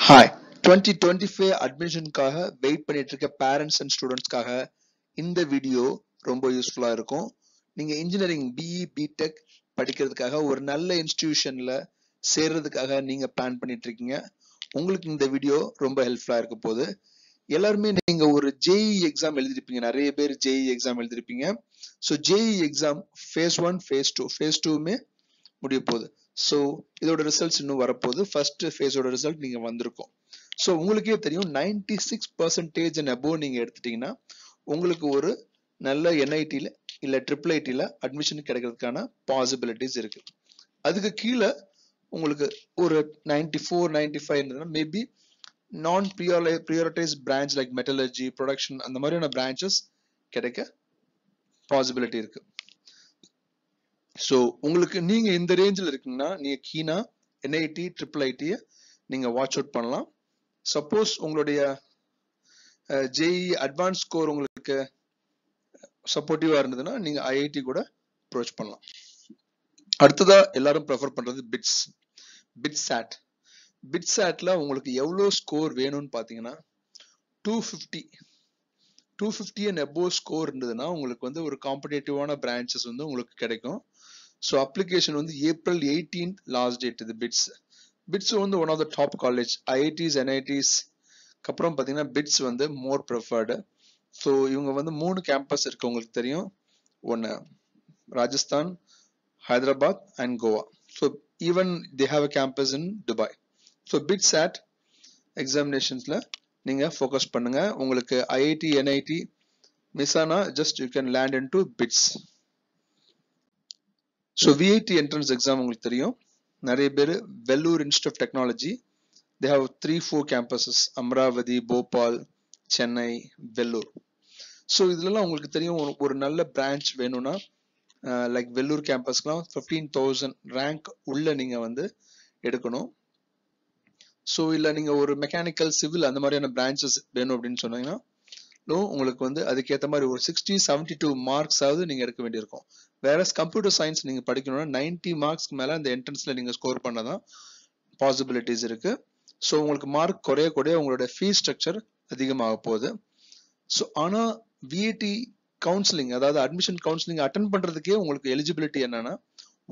Hi 2025 அட்மிஷனுக்காக wait பண்ணிட்டு இருக்க parents and ஸ்டூடெண்ட்ஸ்க்காக இந்த வீடியோ ரொம்ப யூஸ்ஃபுல்லா இருக்கும். நீங்க இன்ஜினியரிங் பிஇ பிடெக் படிக்கிறதுக்காக ஒரு நல்ல இன்ஸ்டிடியூஷன்ல சேர்றதுக்காக நீங்க பிளான் பண்ணிட்டு இருக்கீங்க. உங்களுக்கு இந்த வீடியோ ரொம்ப ஹெல்ப்ஃபுல்லா இருக்க போகுது. எல்லாருமே நீங்க ஒரு ஜேஇ எக்ஸாம் எழுதிருப்பீங்க. நிறைய பேர் ஜேஇ எக்ஸாம் எழுதிருப்பீங்க. So JEE exam phase 1 phase 2மே முடிய போகுது. ஸோ இதோட ரிசல்ட்ஸ் இன்னும் வரப்போகுது. ஃபர்ஸ்ட் ஃபேஸோட ரிசல்ட் நீங்க வந்திருக்கும். ஸோ உங்களுக்கே தெரியும் 96% அண்ட் அபோவ் நீங்க எடுத்துட்டீங்கன்னா உங்களுக்கு ஒரு நல்ல என்ஐடியில் இல்லை ட்ரிபிள் ஐடியில் அட்மிஷன் கிடைக்கிறதுக்கான பாசிபிலிட்டிஸ் இருக்கு. அதுக்கு கீழே உங்களுக்கு ஒரு 94 95 இருந்ததுன்னா மேபி நான் prioritise branch like metallurgy production அந்த மாதிரியான பிரான்ச்சஸ் கிடைக்க பாசிபிலிட்டி இருக்கு. ஸோ உங்களுக்கு நீங்க இந்த ரேஞ்சில் இருக்கீங்கன்னா நீங்க கீனா என்ஐடி ட்ரிபிள் ஐடியை நீங்க வாட்ச் அவுட் பண்ணலாம். சப்போஸ் உங்களுடைய ஜேஇ அட்வான்ஸ் ஸ்கோர் உங்களுக்கு சப்போர்ட்டிவா இருந்ததுன்னா நீங்க ஐஐடி கூட அப்ரோச் பண்ணலாம். அடுத்ததா எல்லாரும் ப்ரெஃபர் பண்றது பிட்சாட்ல உங்களுக்கு எவ்வளோ ஸ்கோர் வேணும்னு பாத்தீங்கன்னா 250 அண்ட் அபோவ் ஸ்கோர் இருந்ததுன்னா உங்களுக்கு வந்து ஒரு காம்படேட்டிவான பிரான்ச்சஸ் வந்து உங்களுக்கு கிடைக்கும். ஸோ அப்ளிகேஷன் வந்து April 18 லாஸ்ட் டேட். இது பிட்ஸ் வந்து one of the top college IITs NITs அப்புறம் பார்த்தீங்கன்னா பிட்ஸ் வந்து மோர் ப்ரிஃபர்டு. ஸோ இவங்க வந்து 3 கேம்பஸ் இருக்கு உங்களுக்கு தெரியும். ஒன்று Rajasthan, Hyderabad and Goa. So even they have a campus in Dubai. So BITSAT எக்ஸாமினேஷன்ஸ்ல நீங்க ஃபோக்கஸ் பண்ணுங்க. உங்களுக்கு ஐஐடி என்ஐடி மிஸ் ஆனா just you can land into BITS. So VIT entrance exam உங்களுக்கு தெரியும். நிறைய பேர் Vellore institute of technology they have 3-4 campuses Amaravati, Bhopal, Chennai, Vellore. So இதுலலாம் உங்களுக்கு தெரியும் ஒரு நல்ல பிரான்ச் வேணும்னா லைக் வெல்லூர் கேம்பஸ்லாம் 15,000 ரேங்க் உள்ள நீங்க வந்து எடுக்கணும். ஸோ இல்லை நீங்க ஒரு மெக்கானிக்கல் சிவில் அந்த மாதிரியான பிரான்ச்சஸ் வேணும் அப்படின்னு சொன்னீங்கன்னா உங்களுக்கு வந்து அதுக்கேற்ற மாதிரி ஒரு 60-72 மார்க்ஸ் ஆகுது நீங்க எடுக்க வேண்டியிருக்கும். வேற கம்ப்யூட்டர் சயின்ஸ் நீங்க படிக்கணும்னா 90 மார்க்ஸ்க்கு மேல அந்த என்ட்ரன்ஸ்ல நீங்க ஸ்கோர் பண்ணதான் பாசிபிலிட்டிஸ் இருக்கு. ஸோ உங்களுக்கு மார்க் குறைய உங்களோட ஃபீஸ் ஸ்ட்ரக்சர் அதிகமாக போகுது. ஸோ ஆனால் விஐடி கவுன்சிலிங் அதாவது அட்மிஷன் கவுன்சிலிங் அட்டன் பண்றதுக்கே உங்களுக்கு எலிஜிபிலிட்டி என்னன்னா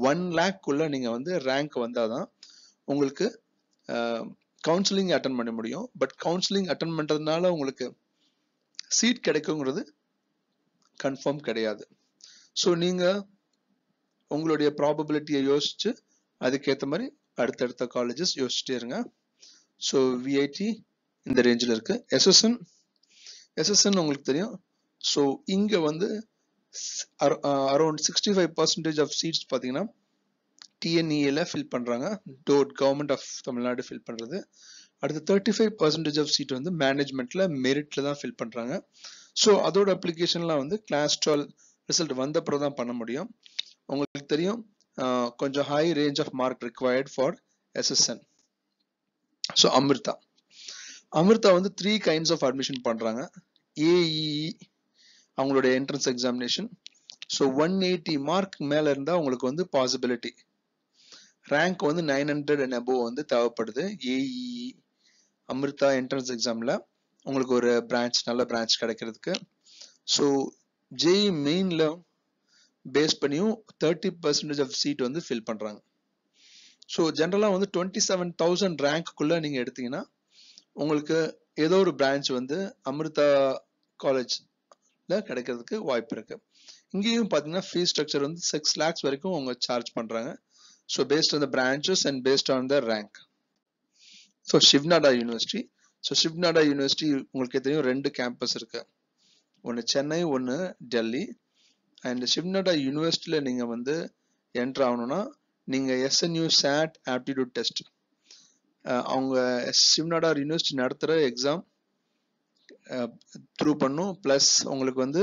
1 lakh நீங்க வந்து ரேங்க் வந்தாதான் உங்களுக்கு கவுன்சிலிங் அட்டன் பண்ண முடியும். பட் கவுன்சிலிங் அட்டன் பண்றதுனால உங்களுக்கு சீட் கிடைக்குங்கிறது கன்ஃபார்ம் கிடையாது. ஸோ நீங்க உங்களுடைய ப்ராபபிலிட்டியை யோசிச்சு அதுக்கேற்ற மாதிரி அடுத்தடுத்த காலேஜஸ் யோசிச்சுட்டே இருங்க. ஸோ விஐடி இந்த ரேஞ்சில் இருக்கு. எஸ்எஸ்என் உங்களுக்கு தெரியும். ஸோ இங்க வந்து அரௌண்ட் 65% ஆஃப் சீட்ஸ் பார்த்தீங்கன்னா டிஎன்இஏல ஃபில் பண்றாங்க. கவர்மெண்ட் ஆஃப் தமிழ்நாடு ஃபில் பண்றது. அடுத்து 35% ஆஃப் சீட் வந்து மேனேஜ்மெண்ட்ல மெரிட்ல தான் ஃபில் பண்றாங்க. ஸோ அதோட அப்ளிகேஷன்லாம் வந்து கிளாஸ் 12 ரிசல்ட் வந்த அப்புறம் தான் பண்ண முடியும். உங்களுக்கு தெரியும் கொஞ்சம் high range of mark required for SSN. So Amrita வந்து 3 கைண்ட்ஸ் ஆஃப் அட்மிஷன் பண்றாங்க. ஏஇஇ அவங்களுடைய என்ட்ரன்ஸ் எக்ஸாமினேஷன். ஸோ 180 மார்க் மேல இருந்தா உங்களுக்கு வந்து பாசிபிலிட்டி ரேங்க் வந்து 900 அண்ட் அபோவ் வந்து தேவைப்படுது. ஏஇஇ அமிர்தா என்ட்ரன்ஸ் எக்ஸாம்ல உங்களுக்கு ஒரு நல்ல பிரான்ச் கிடைக்கிறதுக்கு. ஸோ ஜேஇ மெயின்ல பேஸ் பண்ணியும் 30% ஆஃப் சீட் வந்து ஃபில் பண்றாங்க. ஸோ ஜென்ரலா வந்து 27,000 ரேங்க்குள்ள நீங்க எடுத்தீங்கன்னா உங்களுக்கு ஏதோ ஒரு பிரான்ச் வந்து அமிர்தா காலேஜ்ல கிடைக்கிறதுக்கு வாய்ப்பு இருக்கு. இங்கேயும் பார்த்தீங்கன்னா ஃபீஸ் ஸ்ட்ரக்சர் வந்து 6 lakhs வரைக்கும் அவங்க சார்ஜ் பண்றாங்க. So based on the branches and based on the rank. So Shiv Nadar university உங்களுக்கு தெரியும் 2 கேம்பஸ் இருக்கு. ஒன்று சென்னை, ஒன்று டெல்லி. அண்ட் ஷிவ்நாடா யூனிவர்சிட்டியில நீங்க வந்து என்டர் ஆகணும்னா நீங்க எஸ்என்யூ சாட் ஆப்டிடியூட் டெஸ்ட் அவங்க ஷிவ்நாடா யூனிவர்சிட்டி நடத்துற எக்ஸாம் த்ரூ பண்ணும். பிளஸ் உங்களுக்கு வந்து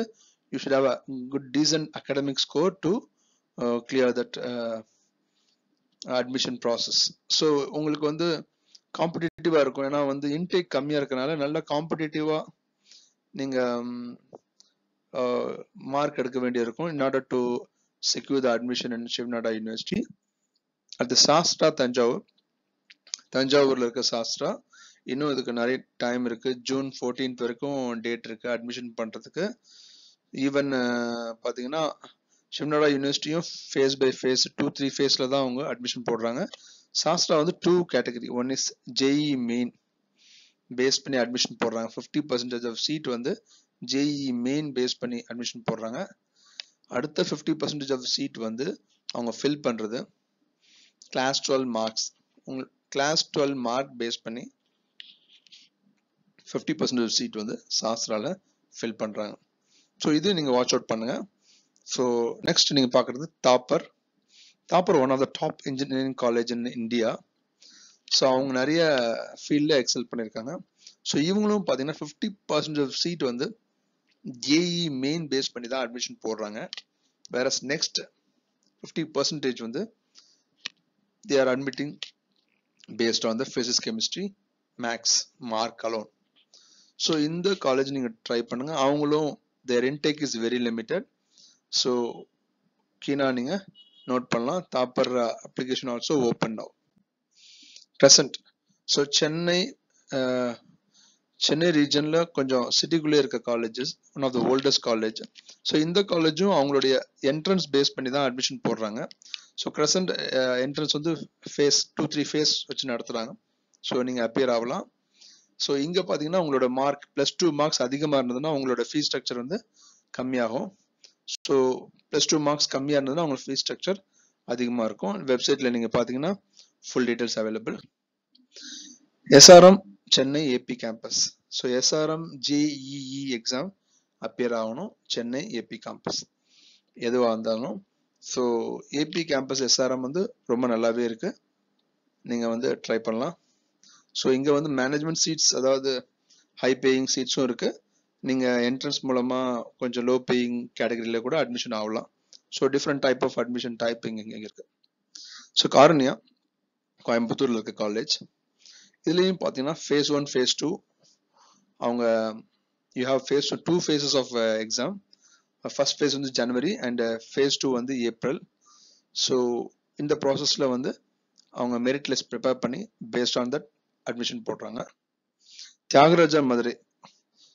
you should have a good decent academic score to clear that admission process. So உங்களுக்கு வந்து காம்படிட்டிவா இருக்கும். ஏன்னா வந்து இன்டேக் கம்மியா இருக்கனால நல்ல காம்படிட்டிவா நீங்க மார்க் எடுக்க வேண்டியிருக்கும் in order to secure the admission in Shivnada University. At the Sastra Thanjavur தஞ்சாவூர்ல இருக்க சாஸ்திரா. இன்னும் இதுக்கு நிறைய டைம் இருக்கு. ஜூன் 14th வரைக்கும் டேட் இருக்கு அட்மிஷன் பண்றதுக்கு. ஈவன் பாத்தீங்கன்னா ஷிம்னாடா யூனிவர்சிட்டியும் ஃபேஸ் பை ஃபேஸ் 2-3 ஃபேஸ்ல தான் அவங்க அட்மிஷன் போடுறாங்க. சாஸ்திரா வந்து 2 category. One is JEE main base பண்ணி அட்மிஷன் போடுறாங்க. 50% ஆஃப் சீட் வந்து ஜேஇ மெயின் பேஸ் பண்ணி அட்மிஷன் போடுறாங்க. அடுத்த 50% ஆஃப் சீட் வந்து அவங்க ஃபில் பண்றது கிளாஸ் 12 மார்க்ஸ். உங்க கிளாஸ் 12 மார்க் பேஸ் பண்ணி 50% ஆஃப் சீட் வந்து சாஸ்திரால ஃபில் பண்றாங்க. ஸோ இது நீங்க வாட்ச் அவுட் பண்ணுங்க. ஸோ நெக்ஸ்ட் நீங்க பாக்குறது Thapar. Thapar one of the top engineering college in India. So அவங்க நிறைய ஃபீல்டில் எக்ஸல் பண்ணியிருக்காங்க. ஸோ இவங்களும் பார்த்தீங்கன்னா 50% ஆஃப் சீட் வந்து ஜேஇ மெயின் பேஸ் பண்ணி தான் அட்மிஷன் போடுறாங்க. வேற நெக்ஸ்ட் 50% வந்து they are admitting based on the physics, chemistry, maths mark alone. So இந்த காலேஜ் நீங்கள் ட்ரை பண்ணுங்க. அவங்களும் their intake is very limited. So கீழே நீங்கள் நோட் பண்ணலாம். Thapar application also open now. Present. So Chennai ரீஜன்ல கொஞ்சம் சிட்டிக்குள்ளே இருக்க colleges one of the oldest college. So இந்த காலேஜும் அவங்களுடைய என்ட்ரன்ஸ் பேஸ் பண்ணி தான் அட்மிஷன் போடுறாங்க. ஸோ க்ரெசன்ட் என்ட்ரன்ஸ் வந்து ஃபேஸ் 2-3 ஃபேஸ் வச்சு நடத்துகிறாங்க. ஸோ நீங்கள் அப்பியர் ஆகலாம். ஸோ இங்கே பார்த்தீங்கன்னா உங்களோட மார்க் +2 மார்க்ஸ் அதிகமாக இருந்ததுன்னா உங்களோட ஃபீஸ் ஸ்ட்ரக்சர் வந்து கம்மியாகும். ஸோ +2 மார்க்ஸ் கம்மியாக இருந்ததுன்னா உங்களுக்கு ஃபீஸ் ஸ்ட்ரக்சர் அதிகமாக இருக்கும். வெப்சைட்டில் நீங்கள் பார்த்தீங்கன்னா full details available. SRM Chennai AP campus. So SRM JEE exam appear ஆகணும் சென்னை ஏபி கேம்பஸ் எதுவாக இருந்தாலும். ஸோ ஏபி கேம்பஸ் எஸ்ஆர்எம் வந்து ரொம்ப நல்லாவே இருக்கு, நீங்கள் வந்து ட்ரை பண்ணலாம். ஸோ இங்கே வந்து மேனேஜ்மெண்ட் சீட்ஸ், அதாவது ஹை பேயிங் சீட்ஸும் இருக்கு. நீங்கள் என்ட்ரன்ஸ் மூலமாக கொஞ்சம் லோ பேயிங் கேட்டகரியில் கூட அட்மிஷன் ஆகலாம். So different type of admission type இங்கே இருக்கு. ஸோ காரணியா கோயம்புத்தூரில் இருக்க காலேஜ். இதுலேயும் பார்த்தீங்கன்னா ஃபேஸ் 1 ஃபேஸ் 2 அவங்க you have phase 2 phases of exam. First phase வந்து ஜனவரி அண்ட் ஃபேஸ் 2 வந்து ஏப்ரல். ஸோ இந்த ப்ராசஸில் வந்து அவங்க மெரிட் லிஸ்ட் ப்ரிப்பேர் பண்ணி பேஸ்ட் ஆன் தட் அட்மிஷன் போடுறாங்க. Thiagaraja Madurai.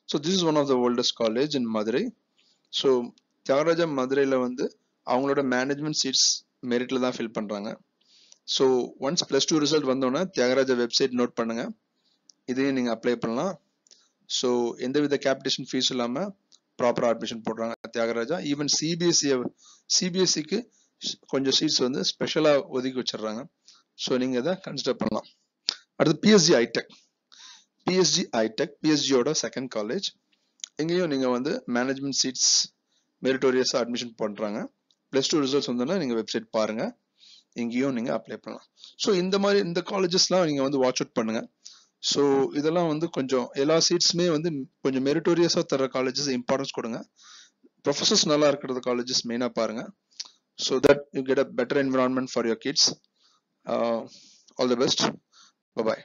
So this is one of the oldest college in Madurai. So Thiagaraja மதுரையில் வந்து அவங்களோட மேனேஜ்மெண்ட் சீட்ஸ் மெரிட்டில் தான் ஃபில் பண்ணுறாங்க. ஸோ ஒன்ஸ் +2 ரிசல்ட் வந்தோன்னே தியாகராஜா வெப்சைட் நோட் பண்ணுங்க, இதையும் நீங்கள் அப்ளை பண்ணலாம். ஸோ எந்தவித கேபிடேஷன் ஃபீஸ் இல்லாமல் ப்ராப்பராக அட்மிஷன் போடுறாங்க தியாகராஜா. ஈவன் சிபிஎஸ்சிக்கு கொஞ்சம் சீட்ஸ் வந்து ஸ்பெஷலாக ஒதுக்கி வச்சிடுறாங்க. ஸோ நீங்கள் இதை கன்சிடர் பண்ணலாம். அடுத்து பிஎஸ்ஜி ஐடெக் பிஎஸ்ஜியோட செகண்ட் காலேஜ். எங்கேயும் நீங்கள் வந்து மேனேஜ்மெண்ட் சீட்ஸ் மெரிட்டோரியஸாக அட்மிஷன் பண்ணுறாங்க. +2 ரிசல்ட்ஸ் வந்தோன்னா நீங்கள் வெப்சைட் பாருங்கள், இங்கேயும் நீங்கள் அப்ளை பண்ணலாம். ஸோ இந்த மாதிரி இந்த காலேஜஸ்லாம் நீங்கள் வந்து வாட்ச் அவுட் பண்ணுங்க. ஸோ இதெல்லாம் வந்து கொஞ்சம் எல்லா சீட்ஸுமே வந்து கொஞ்சம் மெரிட்டோரியஸாக தர காலேஜஸ் இம்பார்ட்டன்ஸ் கொடுங்க. ப்ரொஃபஸர்ஸ் நல்லா இருக்கிறது காலேஜஸ் மெயினாக பாருங்க. So that you get a better environment for your kids. All the best. By.